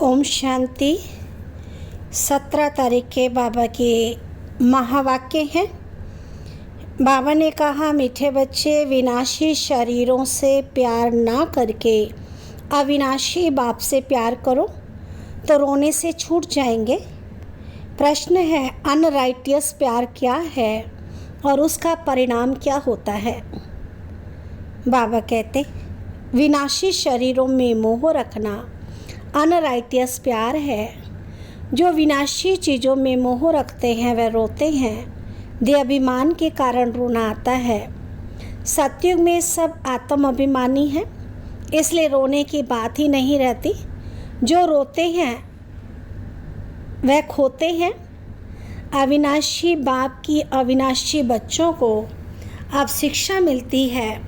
ओम शांति। 17 तारीख के बाबा के महावाक्य हैं। बाबा ने कहा, मीठे बच्चे, विनाशी शरीरों से प्यार ना करके अविनाशी बाप से प्यार करो तो रोने से छूट जाएंगे। प्रश्न है, अनराइटियस प्यार क्या है और उसका परिणाम क्या होता है? बाबा कहते, विनाशी शरीरों में मोह रखना अनराइटियस प्यार है। जो विनाशी चीज़ों में मोह रखते हैं वह रोते हैं। दे अभिमान के कारण रोना आता है। सतयुग में सब आत्म अभिमानी हैं, इसलिए रोने की बात ही नहीं रहती। जो रोते हैं वह खोते हैं। अविनाशी बाप की अविनाशी बच्चों को अब शिक्षा मिलती है,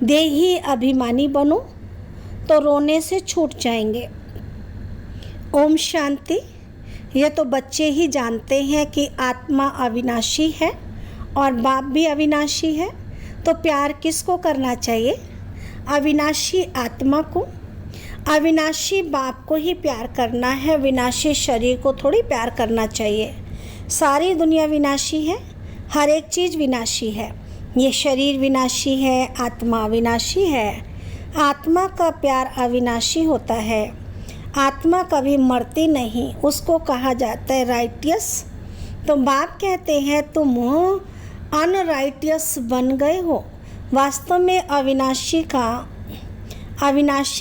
देही अभिमानी बनो तो रोने से छूट जाएंगे। ओम शांति। यह तो बच्चे ही जानते हैं कि आत्मा अविनाशी है और बाप भी अविनाशी है, तो प्यार किसको करना चाहिए? अविनाशी आत्मा को। अविनाशी बाप को ही प्यार करना है, विनाशी शरीर को थोड़ी प्यार करना चाहिए। सारी दुनिया विनाशी है, हर एक चीज़ विनाशी है। ये शरीर विनाशी है, आत्मा अविनाशी है। आत्मा का प्यार अविनाशी होता है। आत्मा कभी मरती नहीं, उसको कहा जाता है राइटियस। तो बाप कहते हैं तुम अनराइटियस बन गए हो। वास्तव में अविनाशी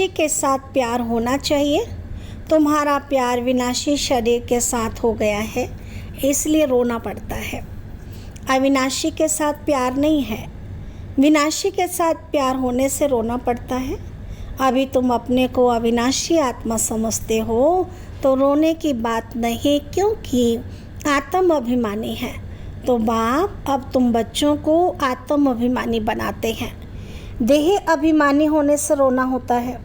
के साथ प्यार होना चाहिए। तुम्हारा प्यार विनाशी शरीर के साथ हो गया है, इसलिए रोना पड़ता है। अविनाशी के साथ प्यार नहीं है, विनाशी के साथ प्यार होने से रोना पड़ता है। अभी तुम अपने को अविनाशी आत्मा समझते हो तो रोने की बात नहीं, क्योंकि आत्म अभिमानी है। तो बाप अब तुम बच्चों को आत्म अभिमानी बनाते हैं। देह अभिमानी होने से रोना होता है।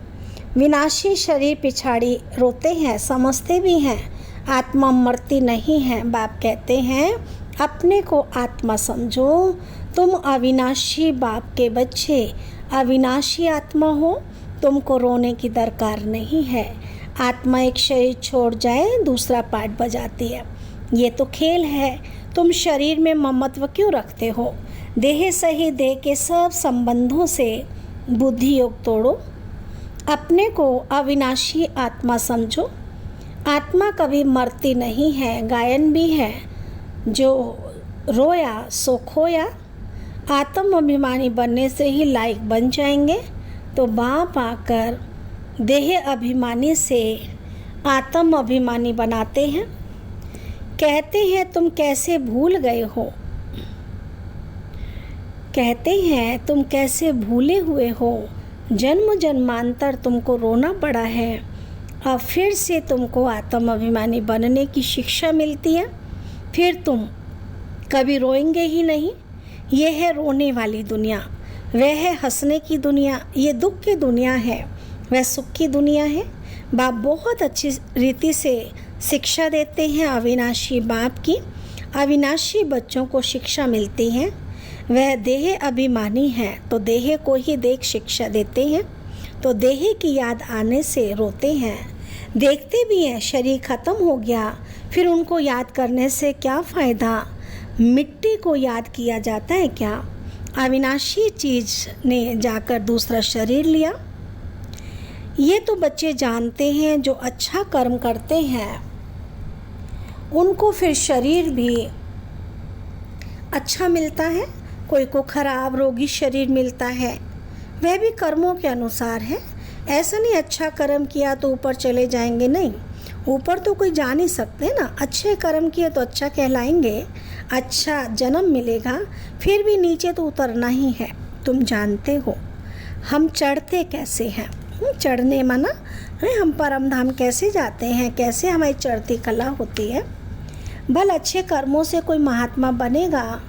विनाशी शरीर पिछाड़ी रोते हैं, समझते भी हैं आत्मा मरती नहीं है। बाप कहते हैं अपने को आत्मा समझो, तुम अविनाशी बाप के बच्चे अविनाशी आत्मा हो, तुमको रोने की दरकार नहीं है। आत्मा एक शरीर छोड़ जाए दूसरा पार्ट बजाती है, ये तो खेल है। तुम शरीर में ममत्व क्यों रखते हो? देह सही देह के सब संबंधों से बुद्धि योग तोड़ो, अपने को अविनाशी आत्मा समझो। आत्मा कभी मरती नहीं है। गायन भी है, जो रोया सो खोया। आत्म अभिमानी बनने से ही लायक बन जाएंगे। तो बाप आकर देह अभिमानी से आत्म अभिमानी बनाते हैं। कहते हैं तुम कैसे भूल गए हो, कहते हैं तुम कैसे भूले हुए हो। जन्म जन्मांतर तुमको रोना पड़ा है, अब फिर से तुमको आत्म अभिमानी बनने की शिक्षा मिलती है। फिर तुम कभी रोएंगे ही नहीं। यह है रोने वाली दुनिया, वह है हंसने की दुनिया। ये दुख की दुनिया है, वह सुख की दुनिया है। बाप बहुत अच्छी रीति से शिक्षा देते हैं अविनाशी बाप की। अविनाशी बच्चों को शिक्षा मिलती है। वह देह अभिमानी है तो देह को ही देख शिक्षा देते हैं। तो देह की याद आने से रोते हैं। देखते भी हैं शरीर खत्म हो गया, फिर उनको याद करने से क्या फ़ायदा? मिट्टी को याद किया जाता है क्या? अविनाशी चीज़ ने जाकर दूसरा शरीर लिया। ये तो बच्चे जानते हैं, जो अच्छा कर्म करते हैं उनको फिर शरीर भी अच्छा मिलता है। कोई को खराब रोगी शरीर मिलता है, वह भी कर्मों के अनुसार है। ऐसा नहीं अच्छा कर्म किया तो ऊपर चले जाएंगे, नहीं। ऊपर तो कोई जा नहीं सकते ना। अच्छे कर्म किए तो अच्छा कहलाएंगे, अच्छा जन्म मिलेगा। फिर भी नीचे तो उतरना ही है। तुम जानते हो हम चढ़ते कैसे हैं? चढ़ने माना है, हम परम धाम कैसे जाते हैं, कैसे हमारी चढ़ती कला होती है। भल अच्छे कर्मों से कोई महात्मा बनेगा,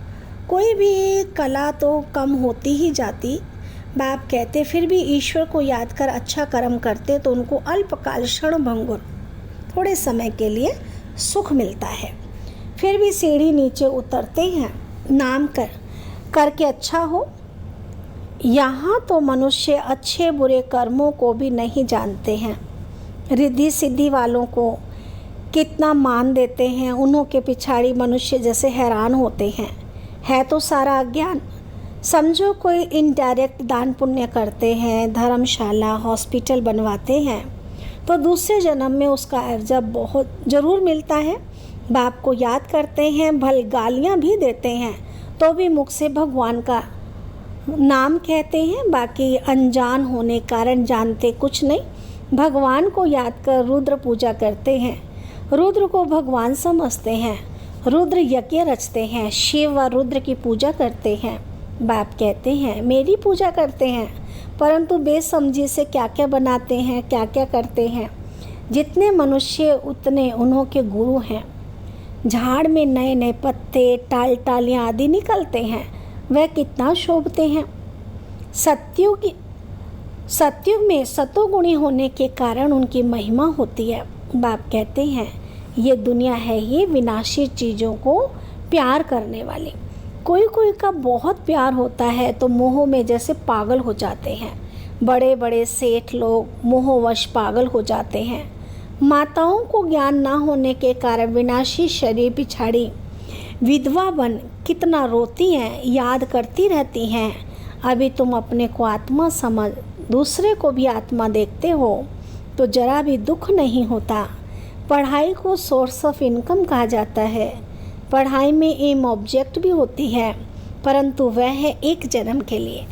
कोई भी कला तो कम होती ही जाती। बाप कहते फिर भी ईश्वर को याद कर अच्छा कर्म करते तो उनको अल्पकाल क्षण भंगुर थोड़े समय के लिए सुख मिलता है। फिर भी सीढ़ी नीचे उतरते हैं। नाम करके अच्छा हो। यहाँ तो मनुष्य अच्छे बुरे कर्मों को भी नहीं जानते हैं। रिद्धि सिद्धि वालों को कितना मान देते हैं, उन्हों के पिछाड़ी मनुष्य जैसे हैरान होते हैं। है तो सारा अज्ञान। समझो कोई इनडायरेक्ट दान पुण्य करते हैं, धर्मशाला हॉस्पिटल बनवाते हैं, तो दूसरे जन्म में उसका अर्जा बहुत ज़रूर मिलता है। बाप को याद करते हैं, भले गालियाँ भी देते हैं, तो भी मुख से भगवान का नाम कहते हैं। बाकी अनजान होने कारण जानते कुछ नहीं। भगवान को याद कर रुद्र पूजा करते हैं, रुद्र को भगवान समझते हैं, रुद्र यज्ञ रचते हैं, शिव व रुद्र की पूजा करते हैं। बाप कहते हैं मेरी पूजा करते हैं, परंतु बेसमझी से क्या क्या बनाते हैं, क्या क्या करते हैं। जितने मनुष्य उतने उन्हों के गुरु हैं। झाड़ में नए नए पत्ते, टालियाँ आदि निकलते हैं, वह कितना शोभते हैं। सत्युग में सतोगुणी होने के कारण उनकी महिमा होती है। बाप कहते हैं ये दुनिया है ही विनाशी चीज़ों को प्यार करने वाली। कोई कोई का बहुत प्यार होता है तो मोह में जैसे पागल हो जाते हैं। बड़े बड़े सेठ लोग मोहवश पागल हो जाते हैं। माताओं को ज्ञान ना होने के कारण विनाशी शरीर पिछाड़ी विधवा बन कितना रोती हैं, याद करती रहती हैं। अभी तुम अपने को आत्मा समझ दूसरे को भी आत्मा देखते हो तो जरा भी दुख नहीं होता। पढ़ाई को सोर्स ऑफ इनकम कहा जाता है। पढ़ाई में एम ऑब्जेक्ट भी होती है, परंतु वह है एक जन्म के लिए।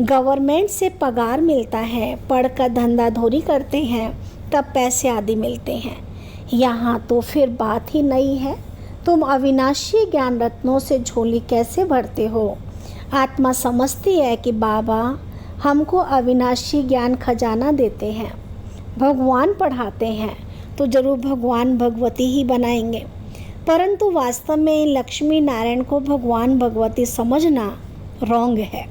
गवर्नमेंट से पगार मिलता है, पढ़कर धंधाधोरी करते हैं तब पैसे आदि मिलते हैं। यहाँ तो फिर बात ही नहीं है। तुम अविनाशी ज्ञान रत्नों से झोली कैसे भरते हो। आत्मा समझती है कि बाबा हमको अविनाशी ज्ञान खजाना देते हैं, भगवान पढ़ाते हैं तो जरूर भगवान भगवती ही बनाएंगे। परंतु वास्तव में लक्ष्मी नारायण को भगवान भगवती समझना रॉन्ग है।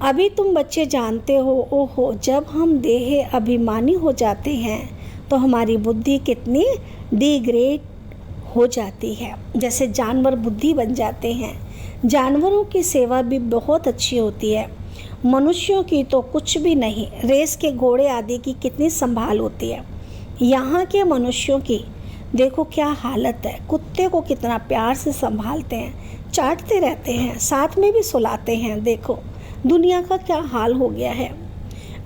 अभी तुम बच्चे जानते हो, ओहो जब हम देह अभिमानी हो जाते हैं तो हमारी बुद्धि कितनी डिग्रेड हो जाती है, जैसे जानवर बुद्धि बन जाते हैं। जानवरों की सेवा भी बहुत अच्छी होती है, मनुष्यों की तो कुछ भी नहीं। रेस के घोड़े आदि की कितनी संभाल होती है। यहाँ के मनुष्यों की देखो क्या हालत है। कुत्ते को कितना प्यार से संभालते हैं, चाटते रहते हैं, साथ में भी सुलाते हैं। देखो दुनिया का क्या हाल हो गया है।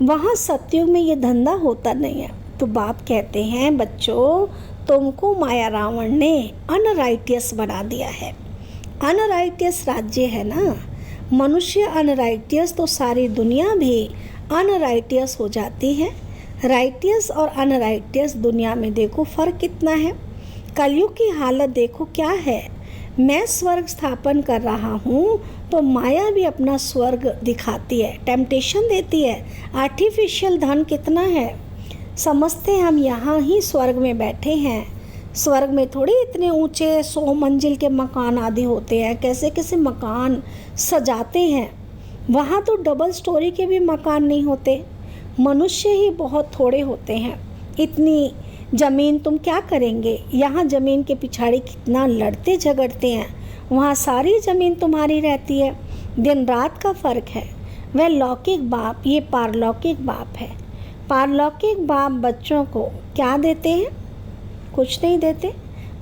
वहाँ सत्युग में ये धंधा होता नहीं है। तो बाप कहते हैं बच्चों तुमको माया रावण ने अनराइटियस बना दिया है। अनराइटियस राज्य है ना, मनुष्य अनराइटियस तो सारी दुनिया भी अनराइटियस हो जाती है। राइटियस और अनराइटियस दुनिया में देखो फ़र्क कितना है। कलयुग की हालत देखो क्या है। मैं स्वर्ग स्थापन कर रहा हूँ तो माया भी अपना स्वर्ग दिखाती है, टेम्पटेशन देती है। आर्टिफिशियल धन कितना है, समझते हैं हम यहाँ ही स्वर्ग में बैठे हैं। स्वर्ग में थोड़ी इतने ऊंचे 100 मंजिल के मकान आदि होते हैं, कैसे कैसे मकान सजाते हैं। वहाँ तो डबल स्टोरी के भी मकान नहीं होते, मनुष्य ही बहुत थोड़े होते हैं। इतनी ज़मीन तुम क्या करेंगे। यहाँ ज़मीन के पिछाड़ी कितना लड़ते झगड़ते हैं, वहाँ सारी ज़मीन तुम्हारी रहती है। दिन रात का फ़र्क है। वह लौकिक बाप, ये पारलौकिक बाप है। पारलौकिक बाप बच्चों को क्या देते हैं, कुछ नहीं देते।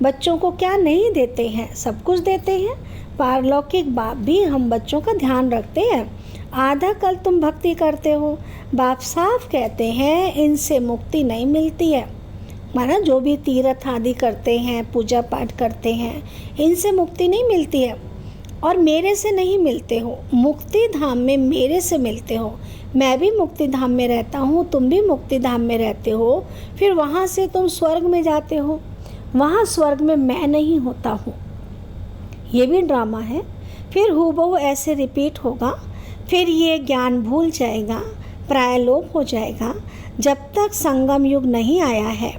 बच्चों को क्या नहीं देते हैं, सब कुछ देते हैं। पारलौकिक बाप भी हम बच्चों का ध्यान रखते हैं। आधा कल तुम भक्ति करते हो, बाप साफ कहते हैं इनसे मुक्ति नहीं मिलती है। माना जो भी तीर्थ आदि करते हैं, पूजा पाठ करते हैं, इनसे मुक्ति नहीं मिलती है। और मेरे से नहीं मिलते हो, मुक्ति धाम में मेरे से मिलते हो। मैं भी मुक्ति धाम में रहता हूँ, तुम भी मुक्ति धाम में रहते हो। फिर वहाँ से तुम स्वर्ग में जाते हो, वहाँ स्वर्ग में मैं नहीं होता हूँ। ये भी ड्रामा है। फिर हूबहू ऐसे रिपीट होगा। फिर ये ज्ञान भूल जाएगा, प्रायलोप हो जाएगा। जब तक संगम युग नहीं आया है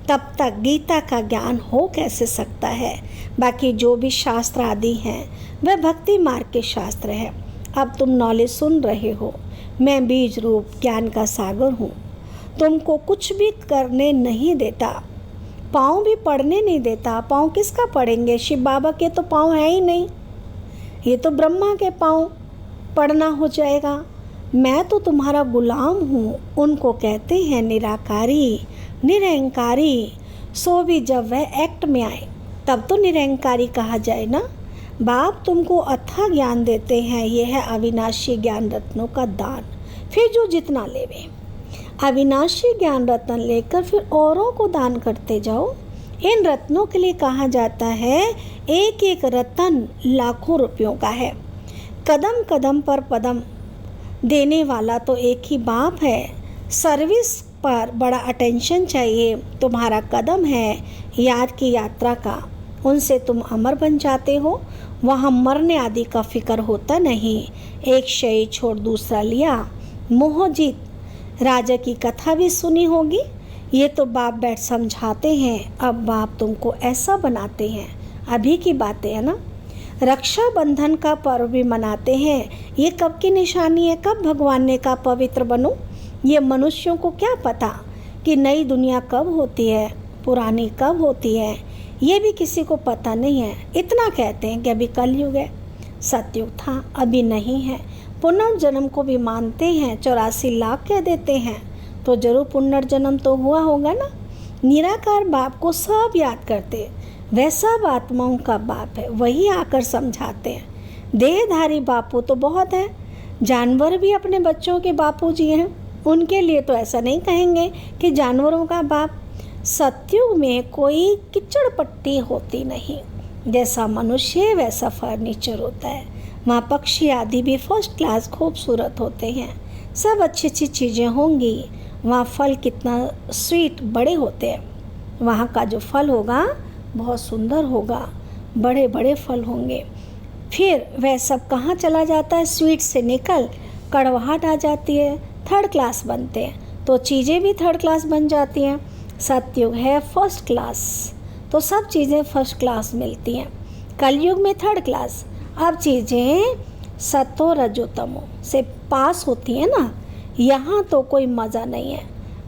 तब तक गीता का ज्ञान हो कैसे सकता है। बाकी जो भी शास्त्र आदि हैं वह भक्ति मार्ग के शास्त्र है। अब तुम नॉलेज सुन रहे हो। मैं बीज रूप ज्ञान का सागर हूँ, तुमको कुछ भी करने नहीं देता, पाँव भी पढ़ने नहीं देता। पाँव किसका पढ़ेंगे, शिव बाबा के तो पाँव है ही नहीं, ये तो ब्रह्मा के पाँव पढ़ना हो जाएगा। मैं तो तुम्हारा गुलाम हूँ। उनको कहते हैं निराकारी, निरहंकारी। सो भी जब वह एक्ट में आए तब तो निरहंकारी कहा जाए ना। बाप तुमको अथाह ज्ञान देते हैं, यह है अविनाशी ज्ञान रत्नों का दान। फिर जो जितना लेवे, अविनाशी ज्ञान रत्न लेकर फिर औरों को दान करते जाओ। इन रत्नों के लिए कहा जाता है एक एक रत्न लाखों रुपयों का है। कदम कदम पर पदम देने वाला तो एक ही बाप है। सर्विस पर बड़ा अटेंशन चाहिए। तुम्हारा कदम है याद की यात्रा का, उनसे तुम अमर बन जाते हो। वहाँ मरने आदि का फिक्र होता नहीं। एक शय छोड़ दूसरा लिया, मोहजीत राजा की कथा भी सुनी होगी। ये तो बाप बैठ समझाते हैं, अब बाप तुमको ऐसा बनाते हैं। अभी की बातें है ना। रक्षाबंधन का पर्व भी मनाते हैं। ये कब की निशानी है, कब भगवान ने कहा पवित्र बनो। ये मनुष्यों को क्या पता कि नई दुनिया कब होती है, पुरानी कब होती है, ये भी किसी को पता नहीं है। इतना कहते हैं कि अभी कलयुग है, सतयुग था, अभी नहीं है। पुनर्जन्म को भी मानते हैं, 84 लाख कह देते हैं, तो जरूर पुनर्जन्म तो हुआ होगा ना। निराकार बाप को सब याद करते, वह सब आत्माओं का बाप है, वही आकर समझाते हैं। देहधारी बापू तो बहुत है, जानवर भी अपने बच्चों के बापू जी हैं। उनके लिए तो ऐसा नहीं कहेंगे कि जानवरों का बाप। सतयुग में कोई किचड़ पट्टी होती नहीं, जैसा मनुष्य वैसा फर्नीचर होता है। वहाँ पक्षी आदि भी फर्स्ट क्लास खूबसूरत होते हैं, सब अच्छी अच्छी चीज़ें होंगी। वहाँ फल कितना स्वीट बड़े होते हैं, वहाँ का जो फल होगा बहुत सुंदर होगा, बड़े बड़े फल होंगे। फिर वह सब कहाँ चला जाता है, स्वीट से निकल कड़वाहट आ जाती है, थर्ड क्लास बनते हैं, तो चीज़ें भी थर्ड क्लास बन जाती हैं। सतयुग है फर्स्ट क्लास, तो सब चीज़ें फर्स्ट क्लास मिलती हैं। कलयुग में थर्ड क्लास। अब चीज़ें सतो रजो तमो से पास होती हैं ना, यहाँ तो कोई मज़ा नहीं है।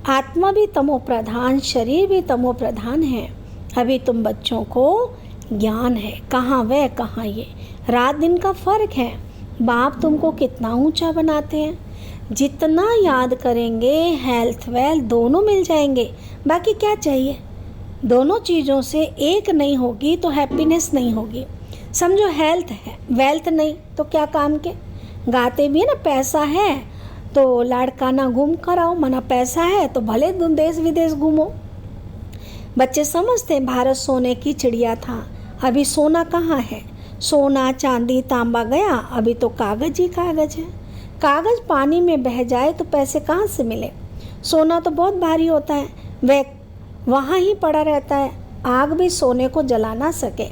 आत्मा भी तमो प्रधान, शरीर भी तमो प्रधान है। अभी तुम बच्चों को ज्ञान है, कहाँ वह कहाँ ये, रात दिन का फ़र्क है। बाप तुमको कितना ऊंचा बनाते हैं। जितना याद करेंगे हेल्थ वेल्थ दोनों मिल जाएंगे। बाकी क्या चाहिए, दोनों चीज़ों से एक नहीं होगी तो हैप्पीनेस नहीं होगी। समझो हेल्थ है, वेल्थ नहीं तो क्या काम के। गाते भी है ना, पैसा है तो लाड़काना घूम कर आओ, मना पैसा है तो भले देश विदेश घूमो। बच्चे समझते हैं भारत सोने की चिड़िया था, अभी सोना कहाँ है। सोना चांदी तांबा गया, अभी तो कागज ही कागज है। कागज पानी में बह जाए तो पैसे कहाँ से मिले। सोना तो बहुत भारी होता है, वह वहाँ ही पड़ा रहता है, आग भी सोने को जला ना सके।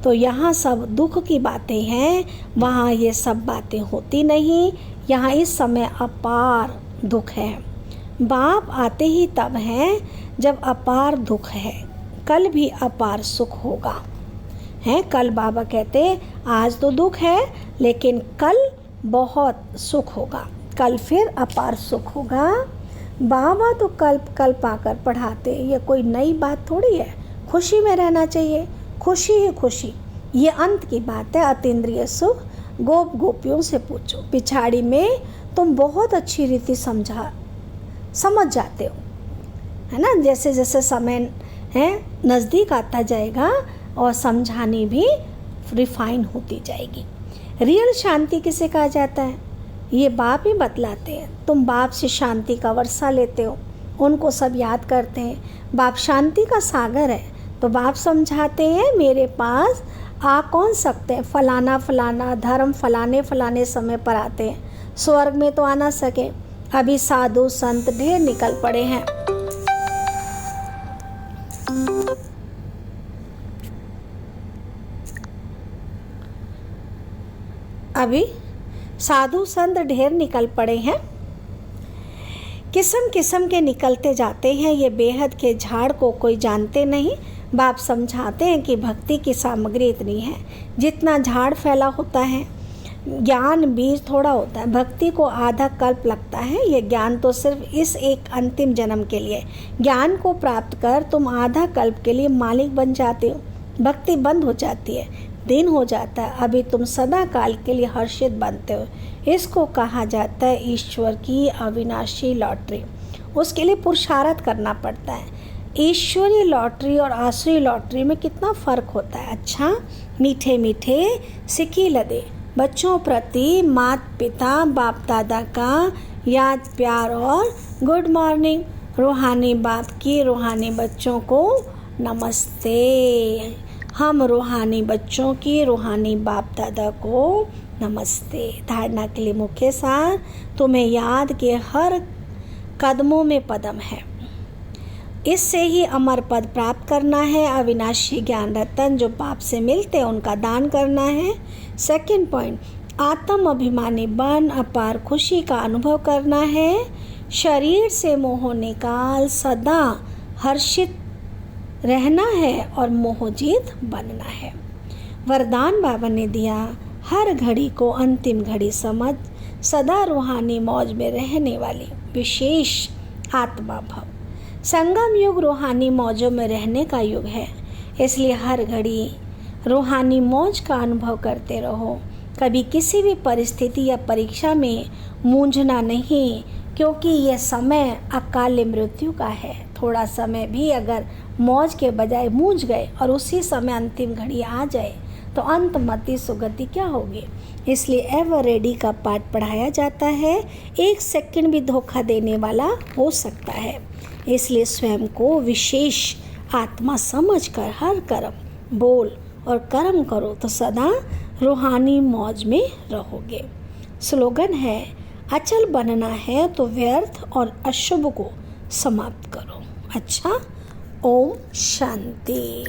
तो यहाँ सब दुख की बातें हैं, वहाँ ये सब बातें होती नहीं। यहाँ इस समय अपार दुख है। बाप आते ही तब हैं जब अपार दुख है, कल भी अपार सुख होगा। हैं कल बाबा कहते आज तो दुख है लेकिन कल बहुत सुख होगा, कल फिर अपार सुख होगा। बाबा तो कल्प कल्प आकर पढ़ाते, ये कोई नई बात थोड़ी है। खुशी में रहना चाहिए, खुशी ही खुशी, ये अंत की बात है। अतीन्द्रिय सुख गोप गोपियों से पूछो, पिछाड़ी में तुम बहुत अच्छी रीति समझ जाते हो, है ना। जैसे जैसे समय है नज़दीक आता जाएगा और समझानी भी रिफाइन होती जाएगी। रियल शांति किसे कहा जाता है, ये बाप ही बतलाते हैं। तुम बाप से शांति का वर्षा लेते हो, उनको सब याद करते हैं। बाप शांति का सागर है, तो बाप समझाते हैं मेरे पास आ कौन सकते हैं। फलाना फलाना धर्म फलाने फलाने समय पर आते हैं, स्वर्ग में तो आ ना सके। अभी साधु संत ढेर निकल पड़े हैं। अभी साधु संत ढेर निकल पड़े हैं, किस्म किस्म के निकलते जाते हैं। ये बेहद के झाड़ को कोई जानते नहीं। बाप समझाते हैं कि भक्ति की सामग्री इतनी है, जितना झाड़ फैला होता है ज्ञान बीज थोड़ा होता है। भक्ति को आधा कल्प लगता है। ये ज्ञान तो सिर्फ इस एक अंतिम जन्म के लिए। ज्ञान को प्राप्त कर तुम आधा कल्प के लिए मालिक बन जाते हो, भक्ति बंद हो जाती है। दिन हो जाता है, अभी तुम सदा काल के लिए हर्षित बनते हो। इसको कहा जाता है ईश्वर की अविनाशी लॉटरी। उसके लिए पुरुषार्थ करना पड़ता है। ईश्वरीय लॉटरी और आसुरी लॉटरी में कितना फ़र्क होता है। अच्छा, मीठे मीठे सिक्की लदे बच्चों प्रति माता पिता बाप दादा का याद प्यार और गुड मॉर्निंग। रूहानी बाप की रूहानी बच्चों को नमस्ते। हम रूहानी बच्चों की रूहानी बाप दादा को नमस्ते। धारणा के लिए मुख्य सार, तुम्हें याद के हर कदमों में पदम है। इससे ही अमर पद प्राप्त करना है। अविनाशी ज्ञान रतन जो बाप से मिलते हैं उनका दान करना है। सेकंड पॉइंट, आत्म अभिमानी बन अपार खुशी का अनुभव करना है। शरीर से मोह निकाल सदा हर्षित रहना है और मोहजीत बनना है। वरदान बाबा ने दिया, हर घड़ी को अंतिम घड़ी समझ सदा रूहानी मौज में रहने वाली विशेष आत्मा भव। संगम युग रूहानी मौजों में रहने का युग है, इसलिए हर घड़ी रूहानी मौज का अनुभव करते रहो। कभी किसी भी परिस्थिति या परीक्षा में मूंझना नहीं, क्योंकि यह समय अकाल मृत्यु का है। थोड़ा समय भी अगर मौज के बजाय मूंझ गए और उसी समय अंतिम घड़ी आ जाए तो अंतमति सुगति क्या होगी। इसलिए एवर रेडी का पाठ पढ़ाया जाता है। एक सेकंड भी धोखा देने वाला हो सकता है, इसलिए स्वयं को विशेष आत्मा समझकर हर कर्म बोल और कर्म करो तो सदा रूहानी मौज में रहोगे। स्लोगन है, अचल बनना है तो व्यर्थ और अशुभ को समाप्त करो। अच्छा, ओम शांति।